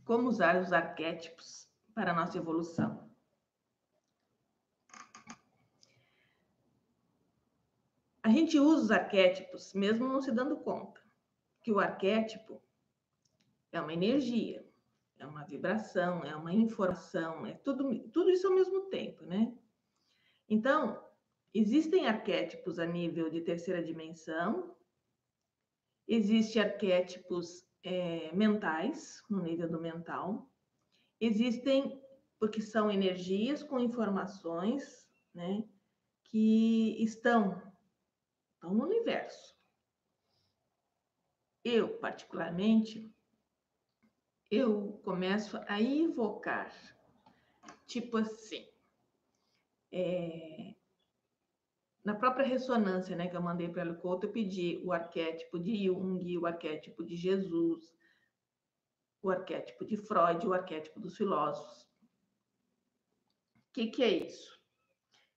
Como usar os arquétipos para a nossa evolução? A gente usa os arquétipos mesmo não se dando conta que o arquétipo é uma energia, é uma vibração, é uma informação, é tudo isso ao mesmo tempo, né? Então, existem arquétipos a nível de terceira dimensão, existem arquétipos mentais, no nível do mental, existem, porque são energias com informações, né, que estão no universo. Eu, particularmente, eu começo a invocar, tipo assim, na própria ressonância, né, que eu mandei para o Couto, eu pedi o arquétipo de Jung, o arquétipo de Jesus, o arquétipo de Freud, o arquétipo dos filósofos. O que é isso?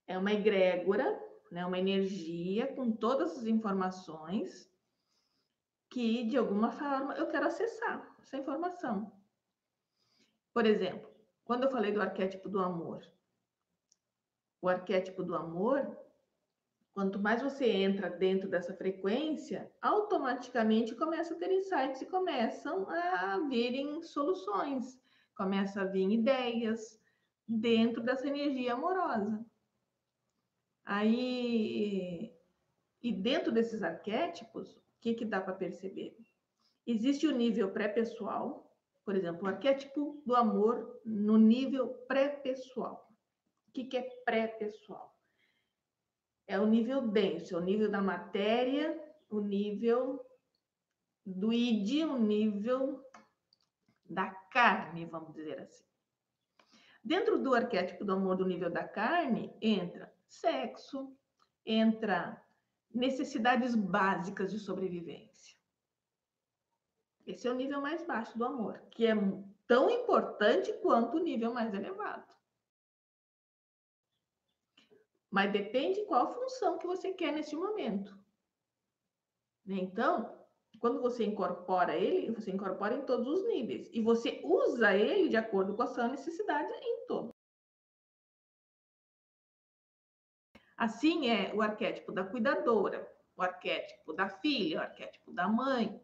É uma egrégora, né, uma energia com todas as informações que, de alguma forma, eu quero acessar essa informação. Por exemplo, quando eu falei do arquétipo do amor, o arquétipo do amor, quanto mais você entra dentro dessa frequência, automaticamente começa a ter insights e começam a virem soluções, começa a vir ideias dentro dessa energia amorosa. Aí, e dentro desses arquétipos, o que dá para perceber? Existe o nível pré-pessoal, por exemplo, o arquétipo do amor no nível pré-pessoal. O que é pré-pessoal? É o nível denso, é o nível da matéria, o nível do id, o nível da carne, vamos dizer assim. Dentro do arquétipo do amor do nível da carne, entra sexo, entra necessidades básicas de sobrevivência. Esse é o nível mais baixo do amor, que é tão importante quanto o nível mais elevado. Mas depende qual função que você quer nesse momento. Então, quando você incorpora ele, você incorpora em todos os níveis. E você usa ele de acordo com a sua necessidade em todos. Assim é o arquétipo da cuidadora, o arquétipo da filha, o arquétipo da mãe,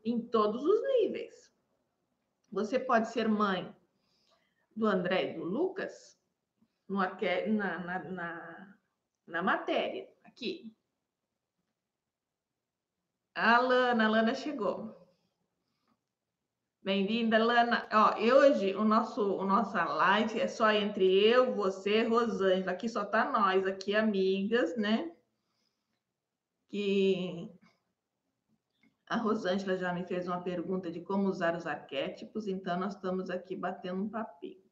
em todos os níveis. Você pode ser mãe do André e do Lucas na matéria, aqui. A Lana chegou. Bem-vinda, Lana. Ó, hoje nossa live é só entre eu, você, Rosângela. Aqui só tá nós, aqui amigas, né? Que a Rosângela já me fez uma pergunta de como usar os arquétipos, então nós estamos aqui batendo um papinho.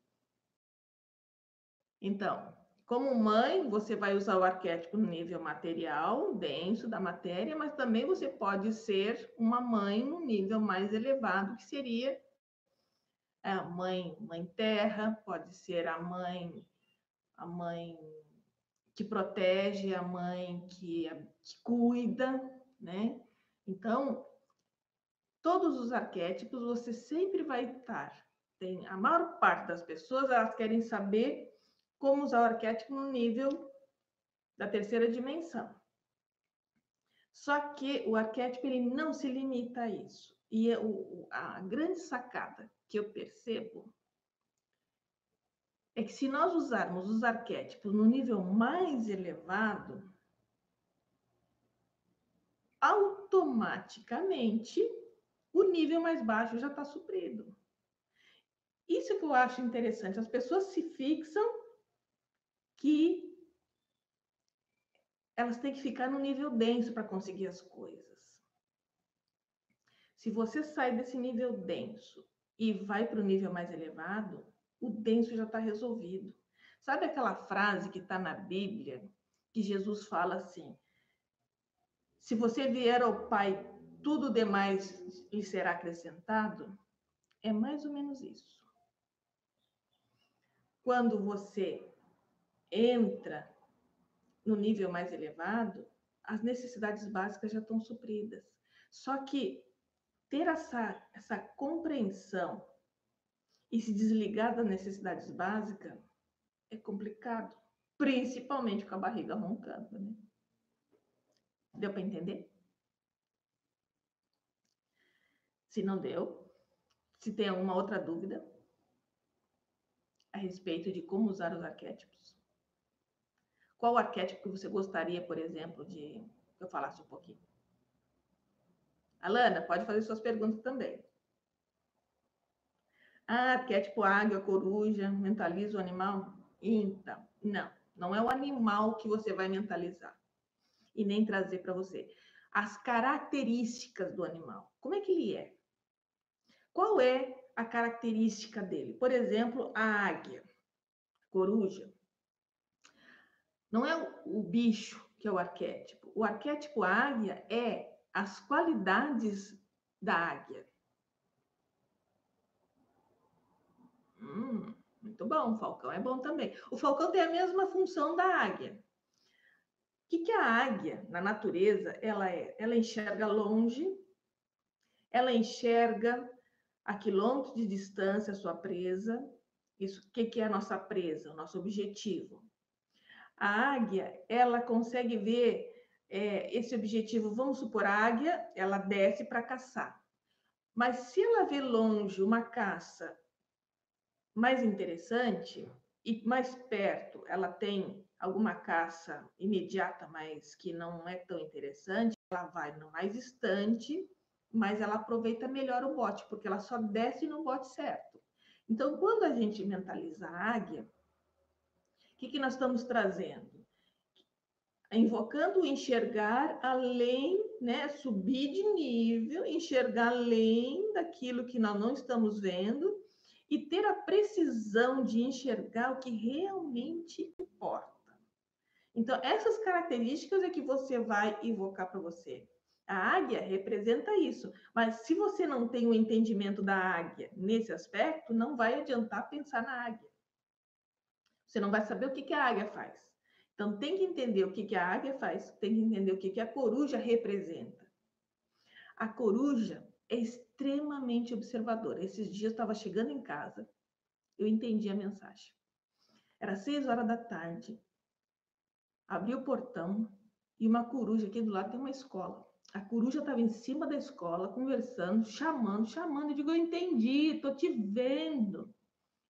Então, como mãe, você vai usar o arquétipo no nível material, denso da matéria, mas também você pode ser uma mãe no nível mais elevado, que seria a mãe terra, pode ser a mãe que protege, a mãe que cuida, né? Então, todos os arquétipos você sempre vai estar. A maior parte das pessoas, elas querem saber como usar o arquétipo no nível da terceira dimensão. Só que o arquétipo ele não se limita a isso. E a grande sacada que eu percebo é que se nós usarmos os arquétipos no nível mais elevado, automaticamente o nível mais baixo já está suprido. Isso que eu acho interessante. As pessoas se fixam que elas têm que ficar no nível denso para conseguir as coisas. Se você sai desse nível denso e vai para o nível mais elevado, o denso já está resolvido. Sabe aquela frase que está na Bíblia, que Jesus fala assim: se você vier ao Pai, tudo demais lhe será acrescentado? É mais ou menos isso. Quando você entra no nível mais elevado, as necessidades básicas já estão supridas. Só que ter essa compreensão E se desligar das necessidades básicas é complicado, principalmente com a barriga roncando, né? Deu para entender? Se não deu, se tem alguma outra dúvida a respeito de como usar os arquétipos, qual arquétipo que você gostaria, por exemplo, de que eu falasse um pouquinho? Alana, pode fazer suas perguntas também. Ah, arquétipo águia, coruja, mentaliza o animal? Então, não é o animal que você vai mentalizar e nem trazer para você. As características do animal. Como é que ele é? Qual é a característica dele? Por exemplo, a águia, coruja. Não é o bicho que é o arquétipo. O arquétipo águia é as qualidades da águia. Muito bom, o falcão é bom também. O falcão tem a mesma função da águia. O que a águia, na natureza, ela é? Ela enxerga longe, ela enxerga a quilômetros de distância a sua presa. Isso, o que é a nossa presa? O nosso objetivo. A águia, ela consegue ver esse objetivo. Vamos supor, a águia, ela desce para caçar. Mas se ela vê longe uma caça mais interessante e mais perto ela tem alguma caça imediata, mas que não é tão interessante, ela vai no mais distante, mas ela aproveita melhor o bote, porque ela só desce no bote certo. Então, quando a gente mentaliza a águia, o que nós estamos trazendo? Invocando o enxergar além, né? Subir de nível, enxergar além daquilo que nós não estamos vendo e ter a precisão de enxergar o que realmente importa. Então, essas características é que você vai invocar para você. A águia representa isso, mas se você não tem o entendimento da águia nesse aspecto, não vai adiantar pensar na águia. Você não vai saber o que a águia faz. Então, tem que entender o que a águia faz, tem que entender o que a coruja representa. A coruja é extremamente observadora. Esses dias eu estava chegando em casa, eu entendi a mensagem. Era 6 horas da tarde, abri o portão e uma coruja aqui do lado tem uma escola. A coruja estava em cima da escola, conversando, chamando. Eu digo, eu entendi, estou te vendo.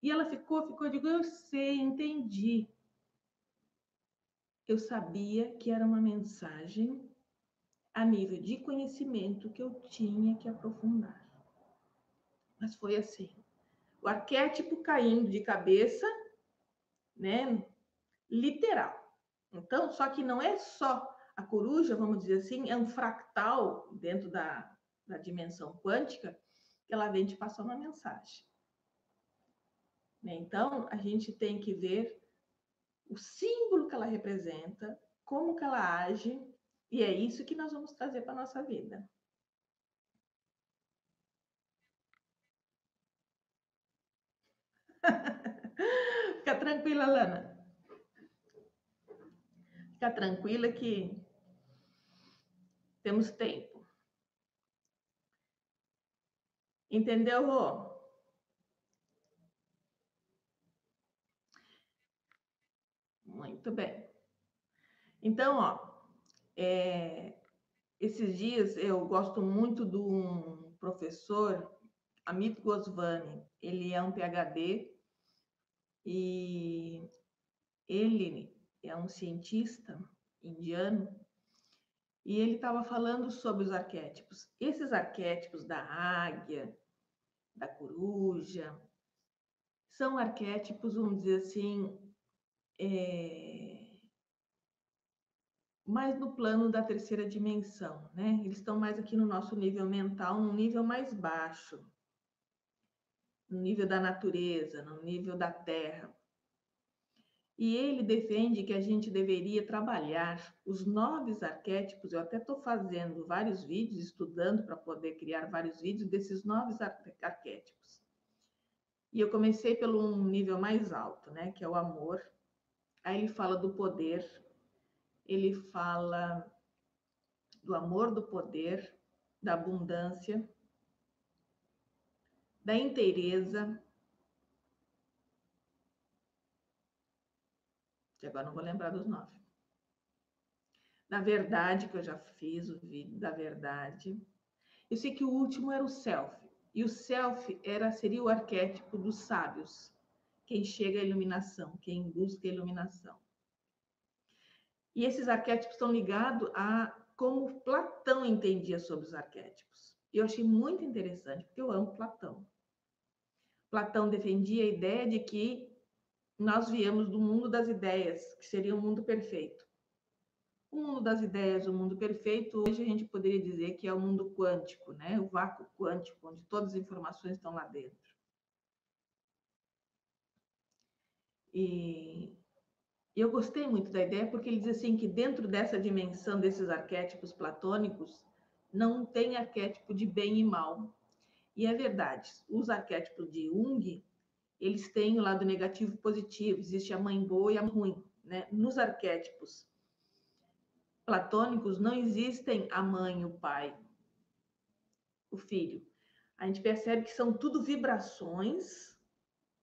E ela ficou, eu digo, eu sei, entendi. Eu sabia que era uma mensagem a nível de conhecimento que eu tinha que aprofundar. Mas foi assim, o arquétipo caindo de cabeça, né, literal. Então, só que não é só a coruja, vamos dizer assim, é um fractal dentro da dimensão quântica, que ela vem te passar uma mensagem. Então, a gente tem que ver o símbolo que ela representa, como que ela age, e é isso que nós vamos trazer para a nossa vida. Fica tranquila, Lana. Fica tranquila que temos tempo. Entendeu, Rô? Muito bem. Então, esses dias eu gosto muito de um professor, Amit Goswami. Ele é um PhD e ele é um cientista indiano e ele estava falando sobre os arquétipos. Esses arquétipos da águia, da coruja, são arquétipos, vamos dizer assim, mais no plano da terceira dimensão, né? Eles estão mais aqui no nosso nível mental, num nível mais baixo, no nível da natureza, no nível da terra. E ele defende que a gente deveria trabalhar os 9 arquétipos. Eu até estou fazendo vários vídeos, estudando para poder criar vários vídeos desses 9 arquétipos. E eu comecei pelo nível mais alto, né? Que é o amor. Aí ele fala do poder, ele fala do amor, do poder, da abundância, da inteireza, que agora não vou lembrar dos 9. Da verdade, que eu já fiz o vídeo da verdade. Eu sei que o último era o self. E o self seria o arquétipo dos sábios. Quem chega à iluminação, quem busca a iluminação. E esses arquétipos estão ligados a como Platão entendia sobre os arquétipos. E eu achei muito interessante, porque eu amo Platão. Platão defendia a ideia de que nós viemos do mundo das ideias, que seria um mundo perfeito. O mundo das ideias, o mundo perfeito, hoje a gente poderia dizer que é o mundo quântico, né? O vácuo quântico, onde todas as informações estão lá dentro. E eu gostei muito da ideia porque ele diz assim que dentro dessa dimensão desses arquétipos platônicos não tem arquétipo de bem e mal. E é verdade, os arquétipos de Jung, eles têm o lado negativo e positivo, existe a mãe boa e a mãe ruim, né? Nos arquétipos platônicos não existem a mãe, o pai, o filho. A gente percebe que são tudo vibrações,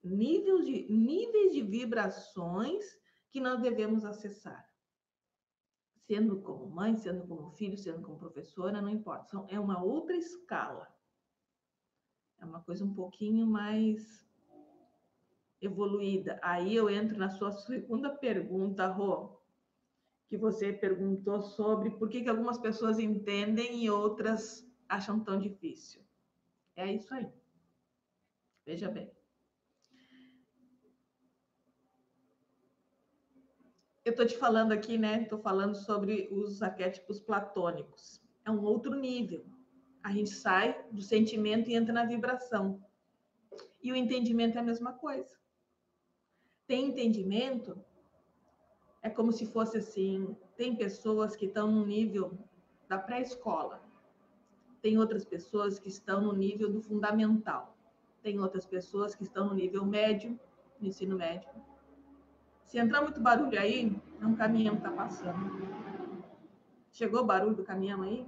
níveis de vibrações que nós devemos acessar. Sendo como mãe, sendo como filho, sendo como professora, não importa. É uma outra escala. É uma coisa um pouquinho mais evoluída. Aí eu entro na sua segunda pergunta, Rô, que você perguntou sobre por que algumas pessoas entendem e outras acham tão difícil. É isso aí. Veja bem. Eu estou te falando aqui, né? Estou falando sobre os arquétipos platônicos. É um outro nível. A gente sai do sentimento e entra na vibração. E o entendimento é a mesma coisa. Tem entendimento, é como se fosse assim, tem pessoas que estão no nível da pré-escola, tem outras pessoas que estão no nível do fundamental, tem outras pessoas que estão no nível médio, no ensino médio. Se entrar muito barulho aí, é um caminhão que está passando. Chegou o barulho do caminhão aí?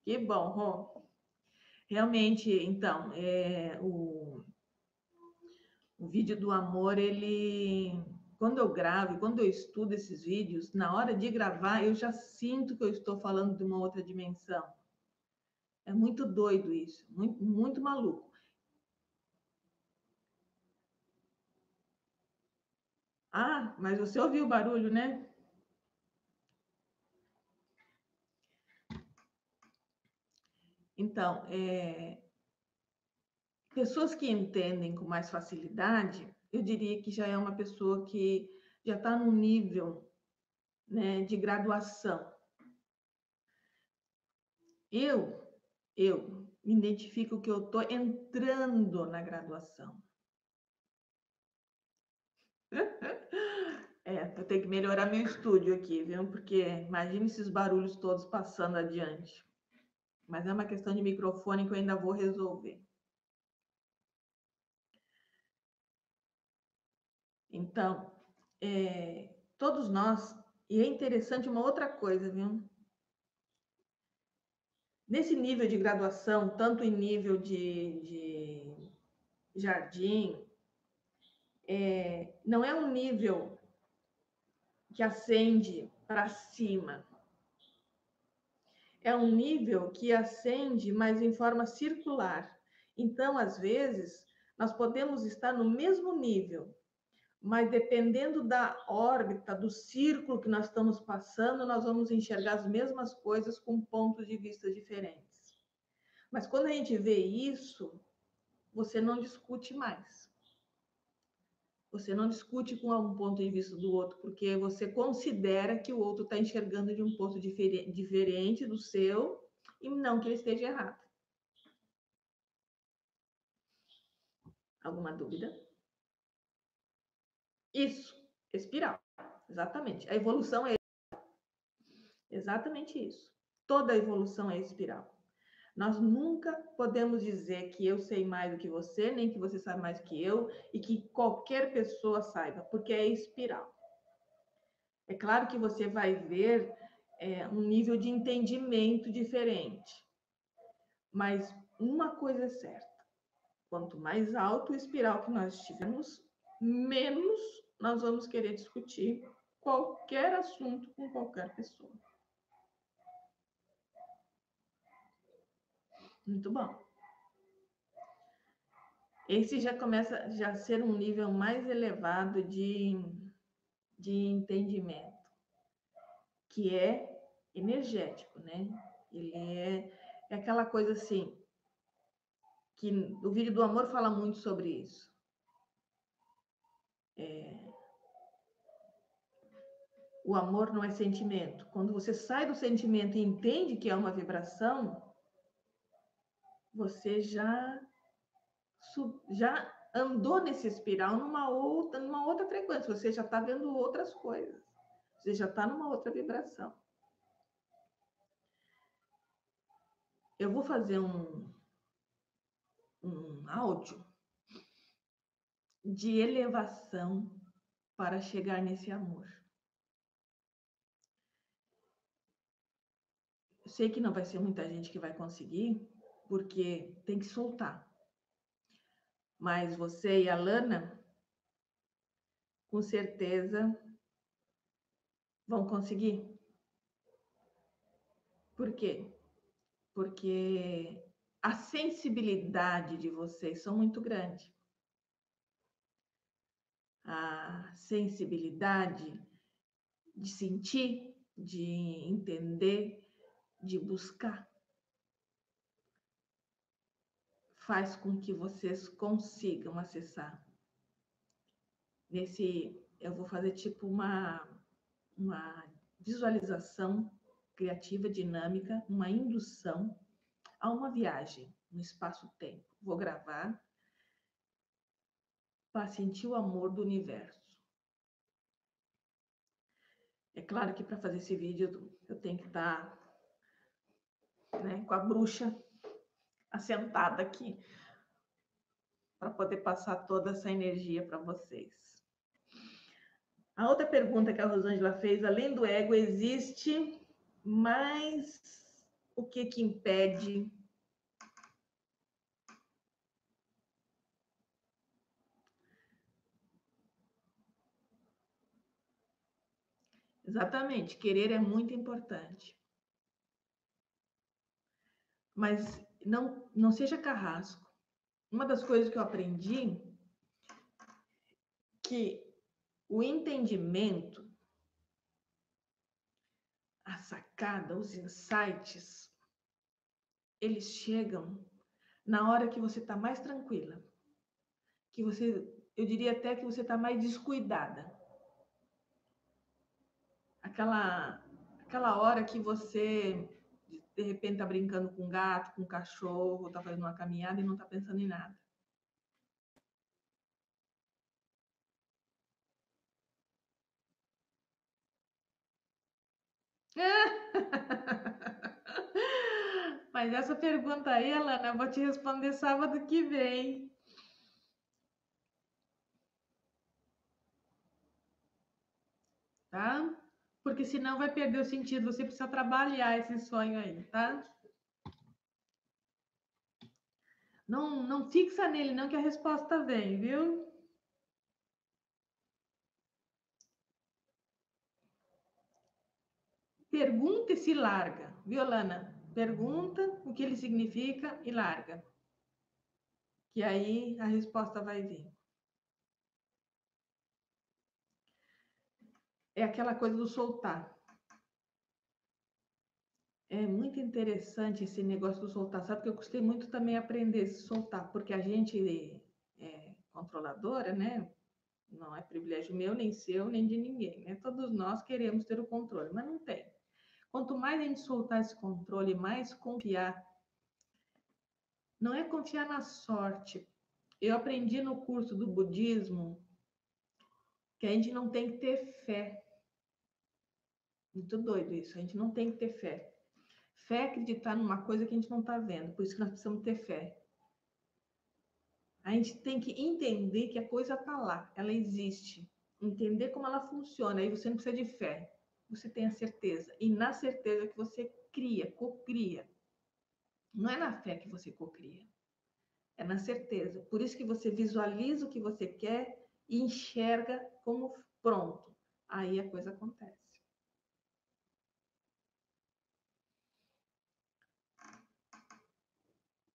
Que bom, Rô. Realmente, então, o vídeo do amor, quando eu gravo, quando eu estudo esses vídeos, na hora de gravar, eu já sinto que eu estou falando de uma outra dimensão. É muito doido isso, muito, muito maluco. Ah, mas você ouviu o barulho, né? Então, pessoas que entendem com mais facilidade, eu diria que já é uma pessoa que já está num nível, né, de graduação. Eu me identifico que eu estou entrando na graduação. Eu tenho que melhorar meu estúdio aqui, viu? Porque imagine esses barulhos todos passando adiante. Mas é uma questão de microfone que eu ainda vou resolver. Então, todos nós, e é interessante uma outra coisa, viu? Nesse nível de graduação, tanto em nível de jardim, não é um nível que ascende para cima. É um nível que ascende, mas em forma circular. Então, às vezes, nós podemos estar no mesmo nível, mas dependendo da órbita, do círculo que nós estamos passando, nós vamos enxergar as mesmas coisas com pontos de vista diferentes. Mas quando a gente vê isso, você não discute mais. Você não discute com um ponto de vista do outro, porque você considera que o outro está enxergando de um ponto diferente do seu e não que ele esteja errado. Alguma dúvida? Isso, espiral. Exatamente. A evolução é exatamente isso. Toda evolução é espiral. Nós nunca podemos dizer que eu sei mais do que você, nem que você sabe mais do que eu, e que qualquer pessoa saiba, porque é espiral. É claro que você vai ver um nível de entendimento diferente, Mas uma coisa é certa: quanto mais alto o espiral que nós estivermos, menos nós vamos querer discutir qualquer assunto com qualquer pessoa. Muito bom. Esse já começa a ser um nível mais elevado de entendimento, que é energético, né? Ele é aquela coisa assim, que o vídeo do amor fala muito sobre isso. O amor não é sentimento. Quando você sai do sentimento e entende que é uma vibração, você já andou nesse espiral numa outra frequência. Você já está vendo outras coisas. Você já está numa outra vibração. Eu vou fazer um áudio de elevação para chegar nesse amor. Eu sei que não vai ser muita gente que vai conseguir, porque tem que soltar. Mas você e a Lana, com certeza, vão conseguir. Por quê? Porque a sensibilidade de vocês são muito grande. A sensibilidade de sentir, de entender, de buscar, faz com que vocês consigam acessar. Eu vou fazer tipo uma visualização criativa, dinâmica, uma indução a uma viagem no espaço-tempo. Vou gravar para sentir o amor do universo. É claro que para fazer esse vídeo eu tenho que estar, né, com a bruxa assentada aqui para poder passar toda essa energia para vocês. A outra pergunta que a Rosângela fez, além do ego, existe mais o que impede Exatamente, querer é muito importante. Mas não seja carrasco. Uma das coisas que eu aprendi que o entendimento, a sacada, os insights, eles chegam na hora que você está mais tranquila. Eu diria até que você está mais descuidada. Aquela hora que você, de repente, está brincando com um gato, com um cachorro, está fazendo uma caminhada e não está pensando em nada. Mas essa pergunta aí, Alana, eu vou te responder sábado que vem. Tá? Porque senão vai perder o sentido. Você precisa trabalhar esse sonho aí, tá? Não fixa nele, não, que a resposta vem, viu? Pergunta e se larga, viu, Alana? Pergunta o que ele significa e larga. Que aí a resposta vai vir. É aquela coisa do soltar. É muito interessante esse negócio do soltar. Sabe que eu gostei muito também aprender a soltar, porque a gente é controladora, né? Não é privilégio meu, nem seu, nem de ninguém, né? Todos nós queremos ter o controle, mas não tem. Quanto mais a gente soltar esse controle, mais confiar. Não é confiar na sorte. Eu aprendi no curso do budismo que a gente não tem que ter fé. Muito doido isso. A gente não tem que ter fé. Fé é acreditar numa coisa que a gente não está vendo. Por isso que nós precisamos ter fé. A gente tem que entender que a coisa está lá, ela existe. Entender como ela funciona. Aí você não precisa de fé. Você tem a certeza. E na certeza que você cria, cocria. Não é na fé que você cocria, é na certeza. Por isso que você visualiza o que você quer e enxerga como pronto. Aí a coisa acontece.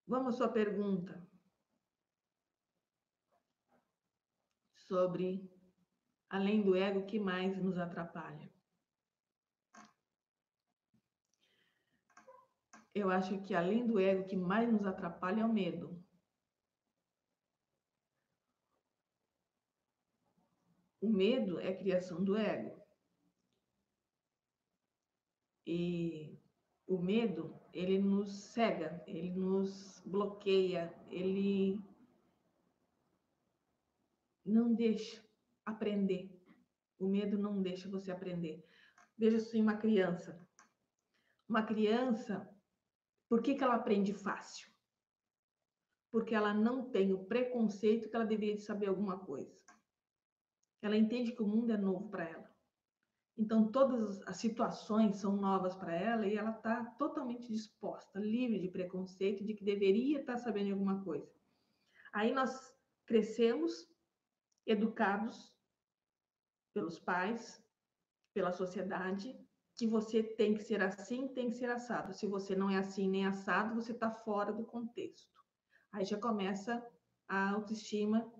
Vamos à sua pergunta sobre, além do ego, o que mais nos atrapalha? Eu acho que, além do ego, o que mais nos atrapalha é o medo. O medo é a criação do ego. E o medo, ele nos cega, ele nos bloqueia, ele não deixa aprender. O medo não deixa você aprender. Veja assim, uma criança. Uma criança, por que ela aprende fácil? Porque ela não tem o preconceito que ela deveria de saber alguma coisa. Ela entende que o mundo é novo para ela. Então, todas as situações são novas para ela e ela está totalmente disposta, livre de preconceito, de que deveria estar sabendo alguma coisa. Aí nós crescemos, educados pelos pais, pela sociedade, que você tem que ser assim, tem que ser assado. Se você não é assim nem assado, você está fora do contexto. Aí já começa a autoestima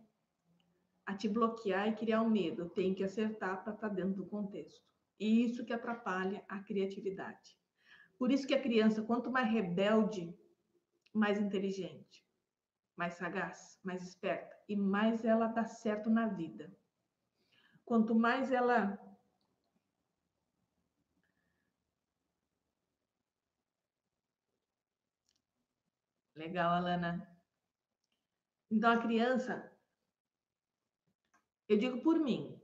a te bloquear e criar um medo. Eu tenho que acertar para estar dentro do contexto. E isso que atrapalha a criatividade. Por isso que a criança, quanto mais rebelde, mais inteligente, mais sagaz, mais esperta e mais ela dá certo na vida. Quanto mais ela Legal, Alana. Então, a criança, eu digo por mim,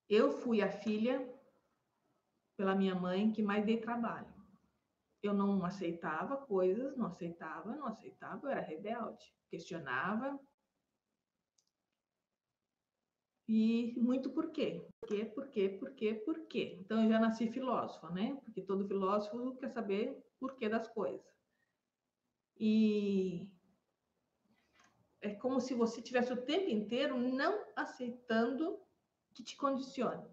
eu fui a filha, pela minha mãe, que mais dei trabalho. Eu não aceitava coisas, não aceitava, eu era rebelde. Questionava. E muito por quê? Por quê? Então, eu já nasci filósofa, né? Porque todo filósofo quer saber por quê das coisas. E é como se você tivesse o tempo inteiro não aceitando que te condicione.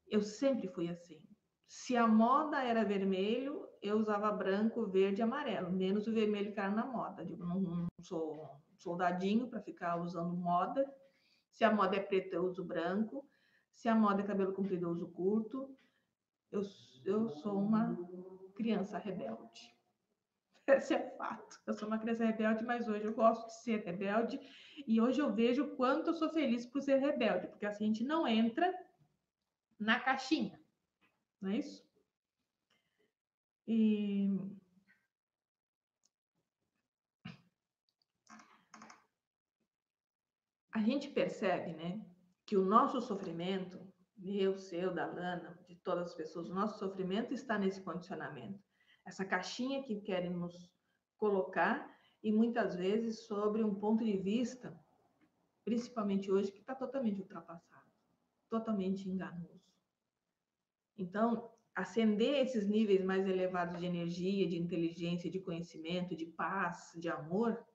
Eu sempre fui assim. Se a moda era vermelho, eu usava branco, verde e amarelo, menos o vermelho que era na moda. Digo, não sou soldadinho para ficar usando moda. Se a moda é preta, eu uso branco. Se a moda é cabelo comprido, eu uso curto. Eu sou uma criança rebelde. Esse é fato. Eu sou uma criança rebelde, mas hoje eu gosto de ser rebelde. E hoje eu vejo o quanto eu sou feliz por ser rebelde, porque assim a gente não entra na caixinha, não é isso? E a gente percebe, né, que o nosso sofrimento, meu, seu, da Lana, de todas as pessoas, o nosso sofrimento está nesse condicionamento. Essa caixinha que querem nos colocar e muitas vezes sobre um ponto de vista, principalmente hoje, que está totalmente ultrapassado, totalmente enganoso. Então, acender esses níveis mais elevados de energia, de inteligência, de conhecimento, de paz, de amor,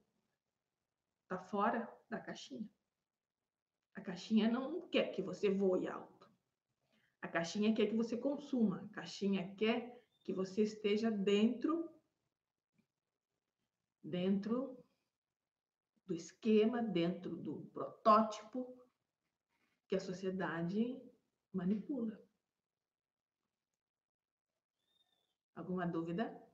está fora da caixinha. A caixinha não quer que você voe alto. A caixinha quer que você consuma. A caixinha quer que você esteja dentro do esquema, dentro do protótipo que a sociedade manipula. Alguma dúvida?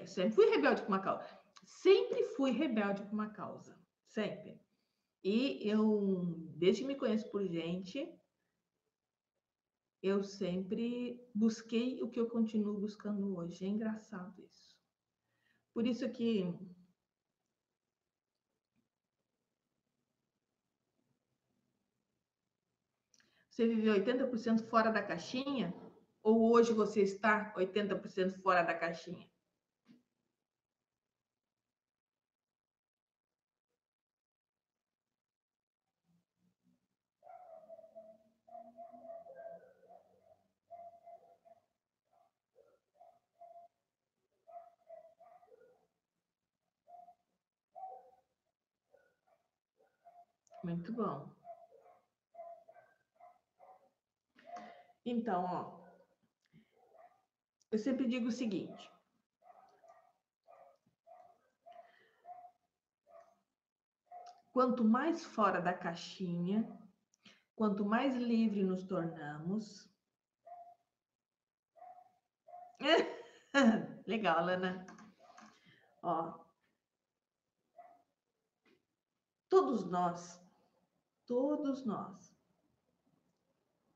Sempre fui rebelde com uma causa. Sempre fui rebelde com uma causa. Sempre. E eu, desde que me conheço por gente, eu sempre busquei o que eu continuo buscando hoje. É engraçado isso. Por isso que você viveu 80% fora da caixinha, ou hoje você está 80% fora da caixinha? Muito bom. Então, ó, eu sempre digo o seguinte: quanto mais fora da caixinha, quanto mais livre nos tornamos. Legal, Lana. Ó, todos nós,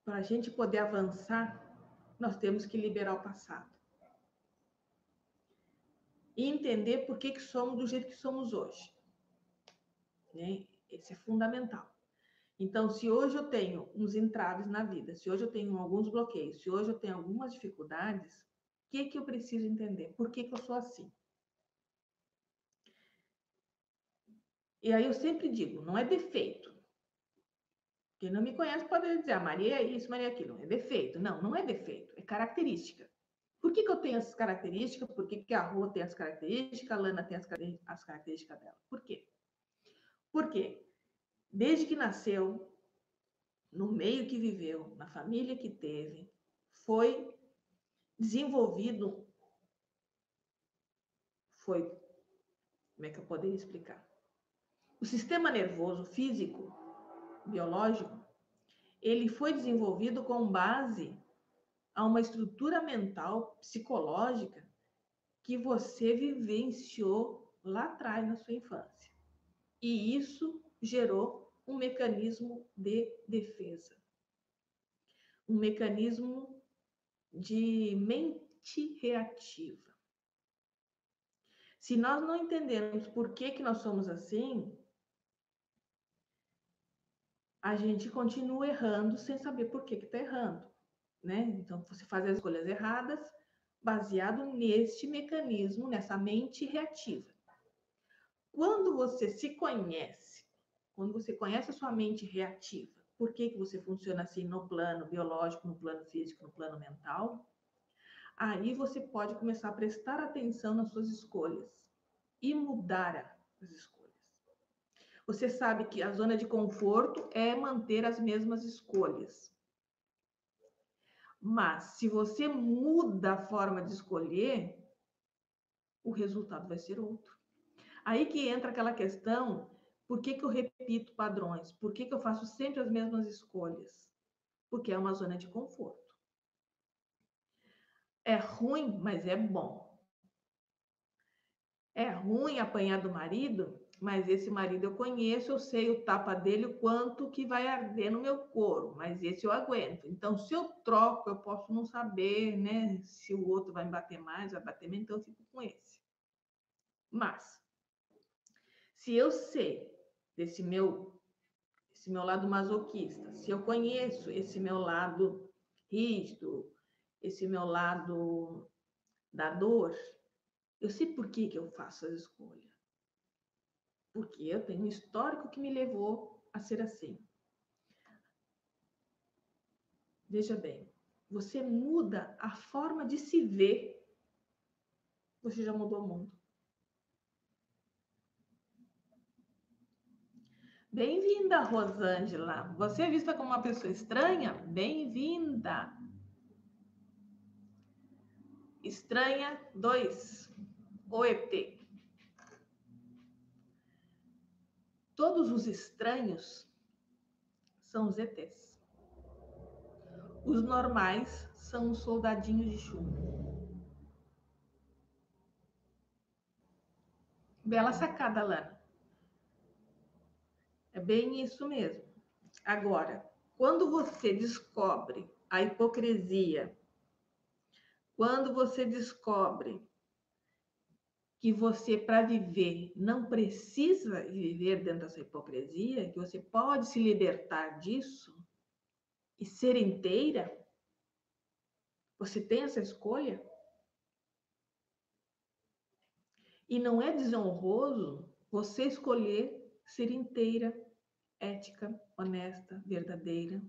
para a gente poder avançar, nós temos que liberar o passado. E entender por que somos do jeito que somos hoje. Né? Esse é fundamental. Então, se hoje eu tenho uns entraves na vida, se hoje eu tenho alguns bloqueios, se hoje eu tenho algumas dificuldades, o que eu preciso entender? Por que eu sou assim? E aí eu sempre digo, não é defeito. Quem não me conhece pode dizer, a Maria é isso, Maria é aquilo. É defeito. Não, não é defeito, é característica. Por que eu tenho essas características? Por que a Rô tem as características, a Lana tem as características dela? Por quê? Porque desde que nasceu, no meio que viveu, na família que teve, foi desenvolvido, como é que eu poderia explicar? O sistema nervoso físico, biológico, ele foi desenvolvido com base a uma estrutura mental, psicológica, que você vivenciou lá atrás na sua infância. E isso gerou um mecanismo de defesa. Um mecanismo de mente reativa. Se nós não entendermos por que nós somos assim, a gente continua errando sem saber por que está errando, né? Então, você faz as escolhas erradas baseado neste mecanismo, nessa mente reativa. Quando você se conhece, quando você conhece a sua mente reativa, por que você funciona assim no plano biológico, no plano físico, no plano mental, aí você pode começar a prestar atenção nas suas escolhas e mudar as escolhas. Você sabe que a zona de conforto é manter as mesmas escolhas. Mas se você muda a forma de escolher, o resultado vai ser outro. Aí que entra aquela questão, por que eu repito padrões? Por que eu faço sempre as mesmas escolhas? Porque é uma zona de conforto. É ruim, mas é bom. É ruim apanhar do marido, mas esse marido eu conheço, eu sei o tapa dele, o quanto que vai arder no meu couro, mas esse eu aguento. Então, se eu troco, eu posso não saber, né, se o outro vai me bater mais, vai bater menos, então eu fico com esse. Mas, se eu sei desse esse meu lado masoquista, se eu conheço esse meu lado rígido, esse meu lado da dor, eu sei por que eu faço as escolhas. Porque eu tenho um histórico que me levou a ser assim. Veja bem, você muda a forma de se ver, você já mudou o mundo. Bem-vinda, Rosângela. Você é vista como uma pessoa estranha? Bem-vinda. Estranha 2, o ET. Todos os estranhos são os ETs. Os normais são os soldadinhos de chumbo. Bela sacada, Lana. É bem isso mesmo. Agora, quando você descobre a hipocrisia, quando você descobre que você, para viver, não precisa viver dentro dessa hipocrisia, que você pode se libertar disso e ser inteira, você tem essa escolha. E não é desonroso você escolher ser inteira, ética, honesta, verdadeira.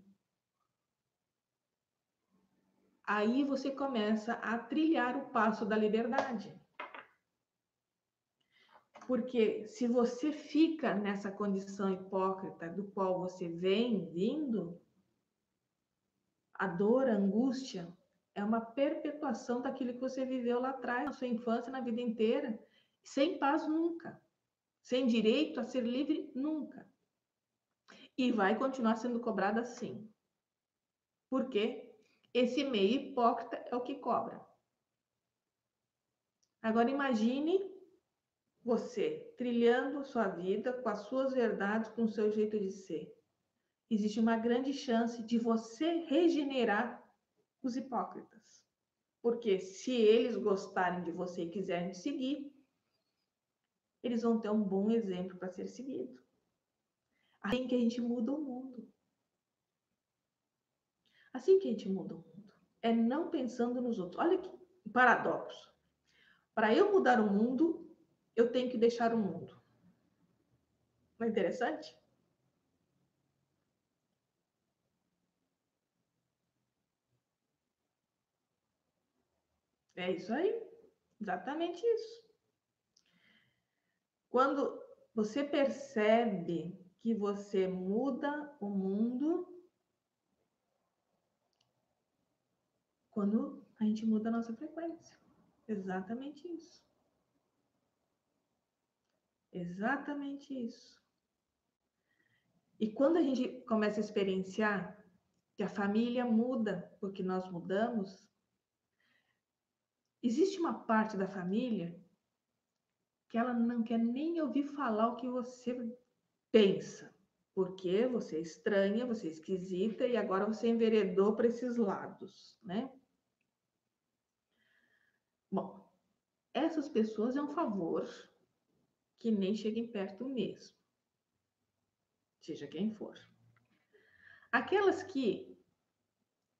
Aí você começa a trilhar o passo da liberdade. Porque se você fica nessa condição hipócrita do qual você vem vindo, a dor, a angústia, é uma perpetuação daquilo que você viveu lá atrás, na sua infância, na vida inteira, sem paz nunca, sem direito a ser livre nunca. E vai continuar sendo cobrada assim. Por quê? Esse meio hipócrita é o que cobra. Agora imagine você trilhando sua vida com as suas verdades, com o seu jeito de ser. Existe uma grande chance de você regenerar os hipócritas. Porque se eles gostarem de você e quiserem te seguir, eles vão ter um bom exemplo para ser seguido. Assim que a gente muda o mundo. Assim que a gente muda o mundo. É não pensando nos outros. Olha que paradoxo. Para eu mudar o mundo, eu tenho que deixar o mundo. Não é interessante? É isso aí. Exatamente isso. Quando você percebe que você muda o mundo, quando a gente muda a nossa frequência. Exatamente isso. Exatamente isso. E quando a gente começa a experienciar que a família muda porque nós mudamos, existe uma parte da família que ela não quer nem ouvir falar o que você pensa, porque você é estranha, você é esquisita e agora você enveredou para esses lados, né? Bom, essas pessoas é um favor que nem cheguem perto mesmo, seja quem for. Aquelas que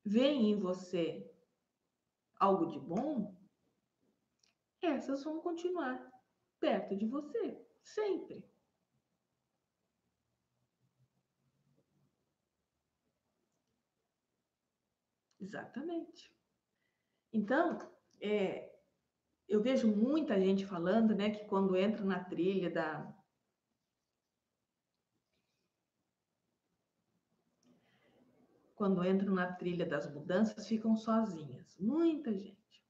veem em você algo de bom, essas vão continuar perto de você, sempre. Exatamente. Então, eu vejo muita gente falando, né, que quando entra na trilha quando entram na trilha das mudanças, ficam sozinhas. Muita gente.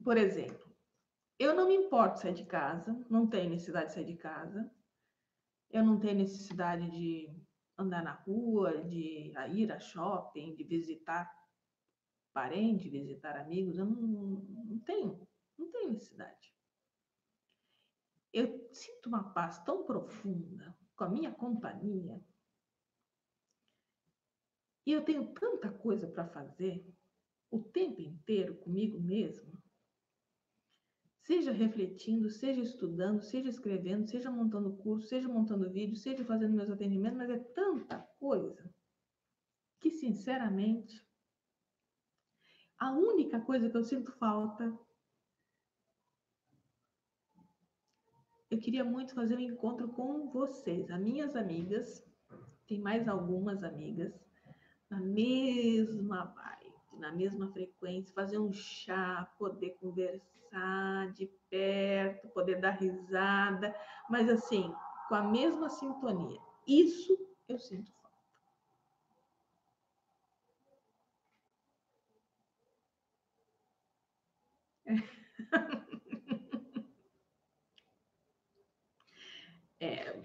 Por exemplo, eu não me importo de sair de casa, não tenho necessidade de sair de casa, eu não tenho necessidade de andar na rua, de ir a shopping, de visitar parente, visitar amigos, eu não tenho necessidade. Eu sinto uma paz tão profunda com a minha companhia e eu tenho tanta coisa para fazer o tempo inteiro comigo mesmo, seja refletindo, seja estudando, seja escrevendo, seja montando curso, seja montando vídeo, seja fazendo meus atendimentos, mas é tanta coisa que, sinceramente, a única coisa que eu sinto falta, eu queria muito fazer um encontro com vocês, as minhas amigas, tem mais algumas amigas, na mesma vibe, na mesma frequência, fazer um chá, poder conversar de perto, poder dar risada, mas assim, com a mesma sintonia. Isso eu sinto falta.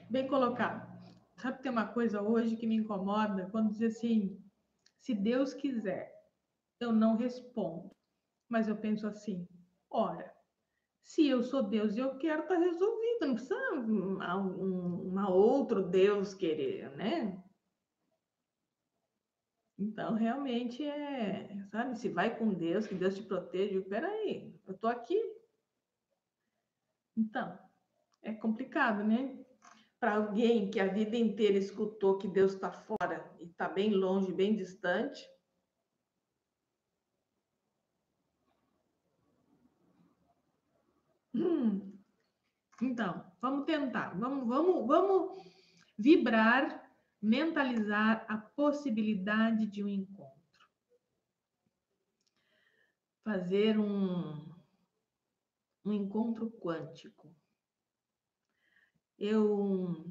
Bem colocado. Sabe que tem uma coisa hoje que me incomoda? Quando diz assim, se Deus quiser, eu não respondo. Mas eu penso assim, ora, se eu sou Deus e eu quero, tá resolvido. Não precisa uma outro Deus querer, né? Então, realmente sabe, se vai com Deus, que Deus te proteja. Peraí, eu tô aqui. Então, é complicado, né? Para alguém que a vida inteira escutou que Deus está fora e está bem longe, bem distante. Então, vamos tentar, vamos vibrar, mentalizar a possibilidade de um encontro. Fazer um encontro quântico. Eu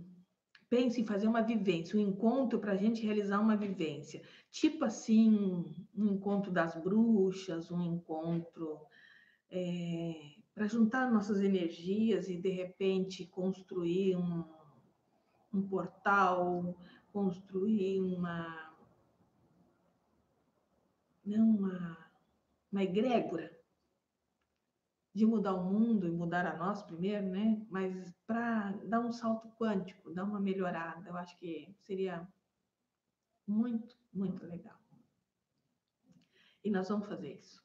penso em fazer uma vivência, um encontro para a gente realizar uma vivência. Tipo assim, um encontro das bruxas, um encontro para juntar nossas energias e, de repente, construir um portal, construir uma egrégora de mudar o mundo e mudar a nós primeiro, né? Mas para dar um salto quântico, dar uma melhorada, eu acho que seria muito, muito legal. E nós vamos fazer isso.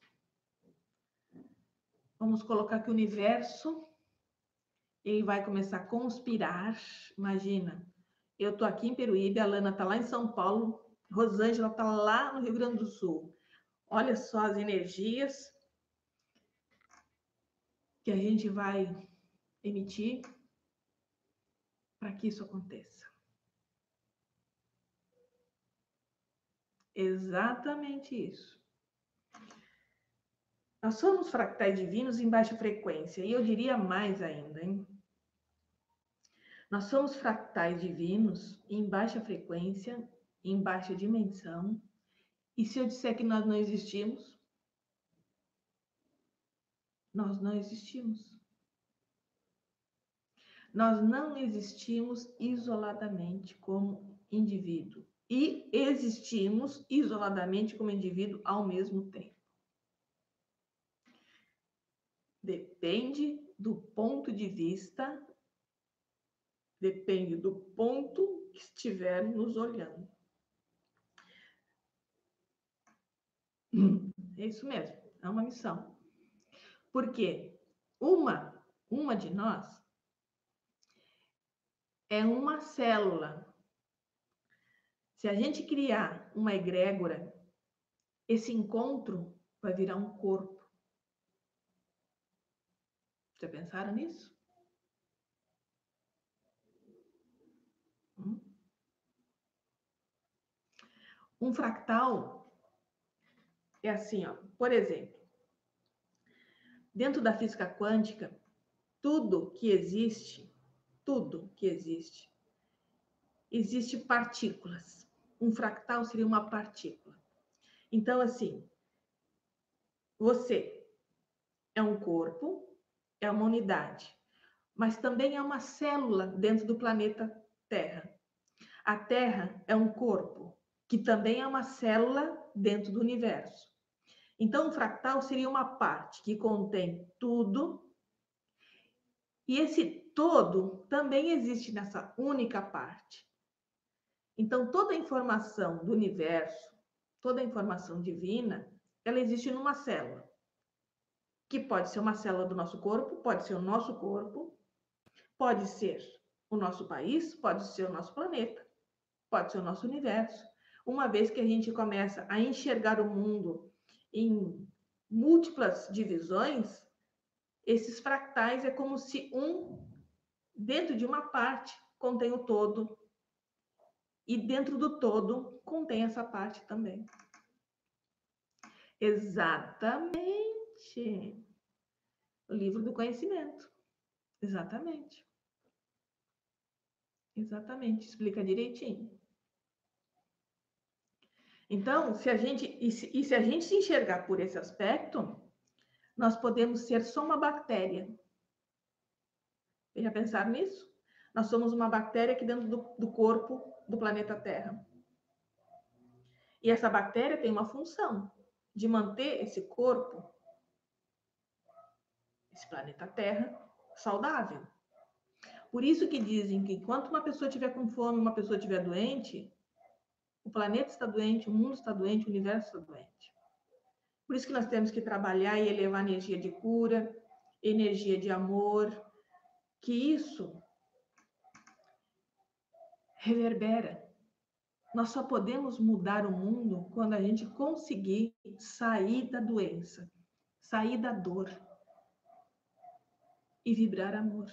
Vamos colocar que o universo, ele vai começar a conspirar. Imagina, eu tô aqui em Peruíbe, a Lana tá lá em São Paulo, Rosângela tá lá no Rio Grande do Sul. Olha só as energias que a gente vai emitir para que isso aconteça. Exatamente isso. Nós somos fractais divinos em baixa frequência, e eu diria mais ainda, hein? Nós somos fractais divinos em baixa frequência, em baixa dimensão, e se eu disser que nós não existimos, nós não existimos. Nós não existimos isoladamente como indivíduo, e existimos isoladamente como indivíduo ao mesmo tempo. Depende do ponto de vista, depende do ponto que estiver nos olhando. É isso mesmo, é uma missão. Porque uma de nós é uma célula. Se a gente criar uma egrégora, esse encontro vai virar um corpo. Já pensaram nisso? Um fractal é assim, ó. Por exemplo, dentro da física quântica, tudo que existe, existe partículas. Um fractal seria uma partícula. Então, assim, você é um corpo, é uma unidade, mas também é uma célula dentro do planeta Terra. A Terra é um corpo, que também é uma célula dentro do universo. Então, um fractal seria uma parte que contém tudo, e esse todo também existe nessa única parte. Então, toda a informação do universo, toda a informação divina, ela existe numa célula, que pode ser uma célula do nosso corpo, pode ser o nosso corpo, pode ser o nosso país, pode ser o nosso planeta, pode ser o nosso universo. Uma vez que a gente começa a enxergar o mundo em múltiplas divisões, esses fractais é como se dentro de uma parte, contém o todo, e dentro do todo contém essa parte também. Exatamente. O livro do conhecimento. Exatamente. Exatamente. Explica direitinho. Então, se a gente se enxergar por esse aspecto, nós podemos ser só uma bactéria. Já pensaram nisso? Nós somos uma bactéria aqui dentro do corpo do planeta Terra. E essa bactéria tem uma função de manter esse corpo, esse planeta Terra, saudável. Por isso que dizem que enquanto uma pessoa estiver com fome, uma pessoa estiver doente, o planeta está doente, o mundo está doente, o universo está doente. Por isso que nós temos que trabalhar e elevar energia de cura, energia de amor, que isso reverbera. Nós só podemos mudar o mundo quando a gente conseguir sair da doença, sair da dor e vibrar amor.